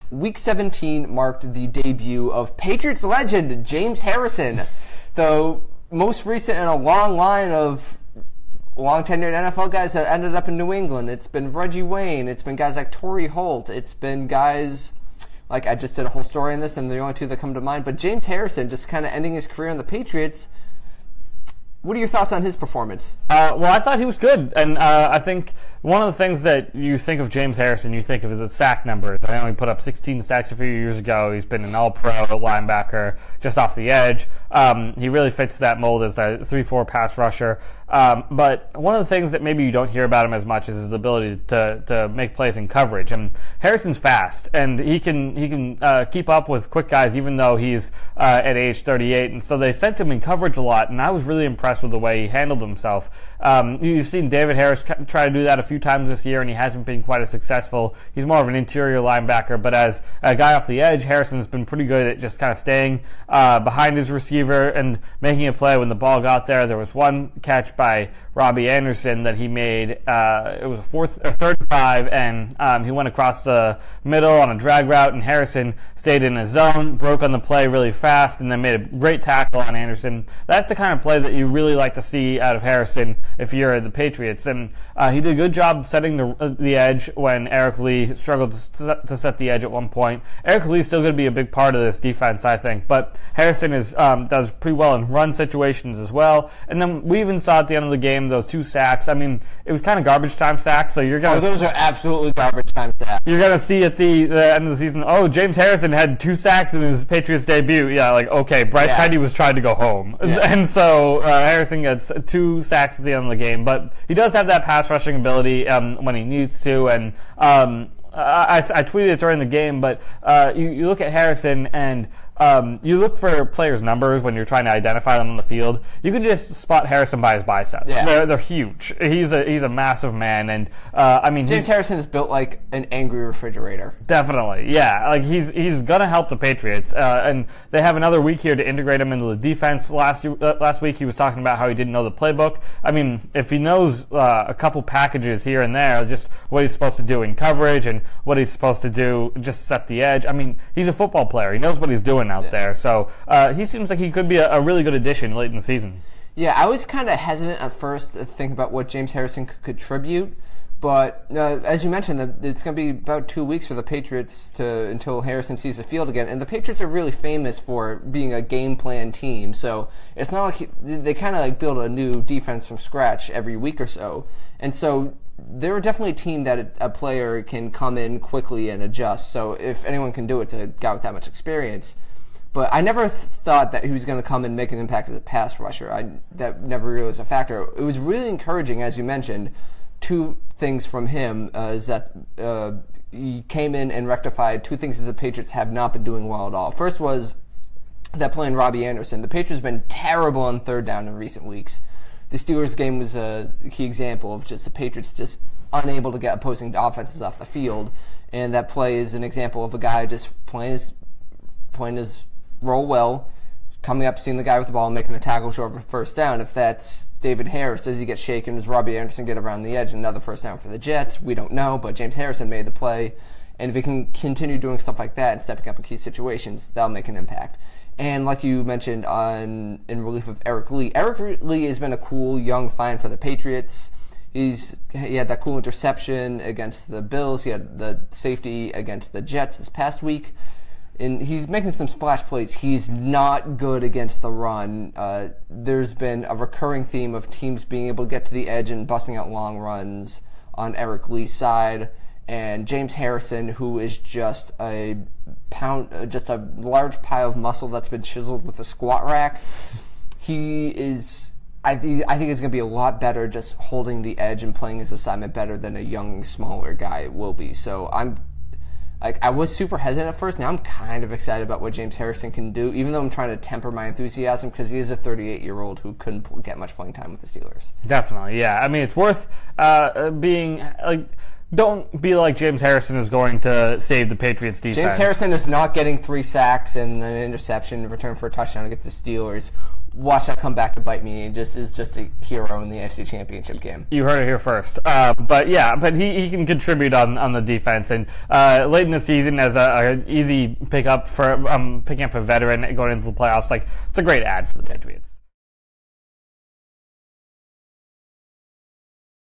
Week 17 marked the debut of Patriots legend James Harrison, the most recent in a long line of long-tenured NFL guys that ended up in New England. It's been Reggie Wayne. It's been guys like Torrey Holt. It's been guys like, I just did a whole story on this, and they're the only two that come to mind. But James Harrison just kind of ending his career on the Patriots. What are your thoughts on his performance? Well, I thought he was good, and I think one of the things that you think of James Harrison, you think of the sack numbers. I know he put up 16 sacks a few years ago. He's been an all-pro linebacker just off the edge. He really fits that mold as a 3-4 pass rusher. But one of the things that maybe you don't hear about him as much is his ability to make plays in coverage. And Harrison's fast, and he can keep up with quick guys even though he's at age 38. And so they sent him in coverage a lot, and I was really impressed with the way he handled himself. You've seen David Harris try to do that a few times this year, and he hasn't been quite as successful. He's more of an interior linebacker, but as a guy off the edge, Harrison's been pretty good at just kind of staying behind his receiver and making a play when the ball got there. There was one catch by Robbie Anderson that he made. It was a third and 5, and he went across the middle on a drag route, and Harrison stayed in his zone, broke on the play really fast, and then made a great tackle on Anderson. That's the kind of play that you really like to see out of Harrison if you're the Patriots. And he did a good job setting the edge when Eric Lee struggled to set the edge at one point. Eric Lee's still going to be a big part of this defense, I think, but Harrison does pretty well in run situations as well. And then we even saw at the end of the game those 2 sacks. I mean, it was kind of garbage time sacks, so you're going to... those are absolutely garbage time sacks. You're going to see at the end of the season, James Harrison had 2 sacks in his Patriots debut. Yeah, like, okay, Bryce Petty was trying to go home. Yeah. And so Harrison gets 2 sacks at the end of the game, but he does have that pass rushing ability when he needs to, and I tweeted it during the game, but you look at Harrison and you look for players' numbers when you're trying to identify them on the field. You can just spot Harrison by his biceps. Yeah. They're huge. He's a massive man, and I mean, James Harrison is built like an angry refrigerator. Definitely, yeah. Like he's gonna help the Patriots, and they have another week here to integrate him into the defense. Last week he was talking about how he didn't know the playbook. I mean, if he knows a couple packages here and there, just what he's supposed to do in coverage and what he's supposed to do just set the edge. I mean, he's a football player. He knows what he's doing out there. So he seems like he could be a really good addition late in the season. Yeah, I was kind of hesitant at first to think about what James Harrison could contribute, but as you mentioned, it's going to be about 2 weeks for the Patriots until Harrison sees the field again, and the Patriots are really famous for being a game plan team, so it's not like they kind of like build a new defense from scratch every week or so, and so they're definitely a team that a player can come in quickly and adjust, so if anyone can do it, it's a guy with that much experience. But I never thought that he was going to come and make an impact as a pass rusher. That never really was a factor. It was really encouraging, as you mentioned. 2 things from him is that he came in and rectified 2 things that the Patriots have not been doing well at all. First was that play in Robbie Anderson. The Patriots have been terrible on third down in recent weeks. The Steelers game was a key example of just the Patriots just unable to get opposing offenses off the field. And that play is an example of a guy just playing his role well, coming up, seeing the guy with the ball, and making the tackle short for first down. If that's David Harris, does he get shaken? Does Robbie Anderson get around the edge? Another first down for the Jets? We don't know, but James Harrison made the play. And if he can continue doing stuff like that and stepping up in key situations, that'll make an impact. And like you mentioned in relief of Eric Lee has been a cool young find for the Patriots. He had that cool interception against the Bills. He had the safety against the Jets this past week. And he's making some splash plays. He's not good against the run. There's been a recurring theme of teams being able to get to the edge and busting out long runs on Eric Lee's side. And James Harrison, who is just a large pile of muscle that's been chiseled with a squat rack, I think it's going to be a lot better just holding the edge and playing his assignment better than a young, smaller guy will be. So I was super hesitant at first. Now I'm kind of excited about what James Harrison can do, even though I'm trying to temper my enthusiasm because he is a 38-year-old who couldn't get much playing time with the Steelers. Definitely, yeah. I mean, it's worth being like. Don't be like James Harrison is going to save the Patriots defense. James Harrison is not getting 3 sacks and an interception in return for a touchdown against the Steelers watch that come back to bite me. He is just a hero in the AFC Championship game. You heard it here first. But he can contribute on the defense. And late in the season, as a easy pickup for picking up a veteran going into the playoffs, like it's a great ad for the Patriots.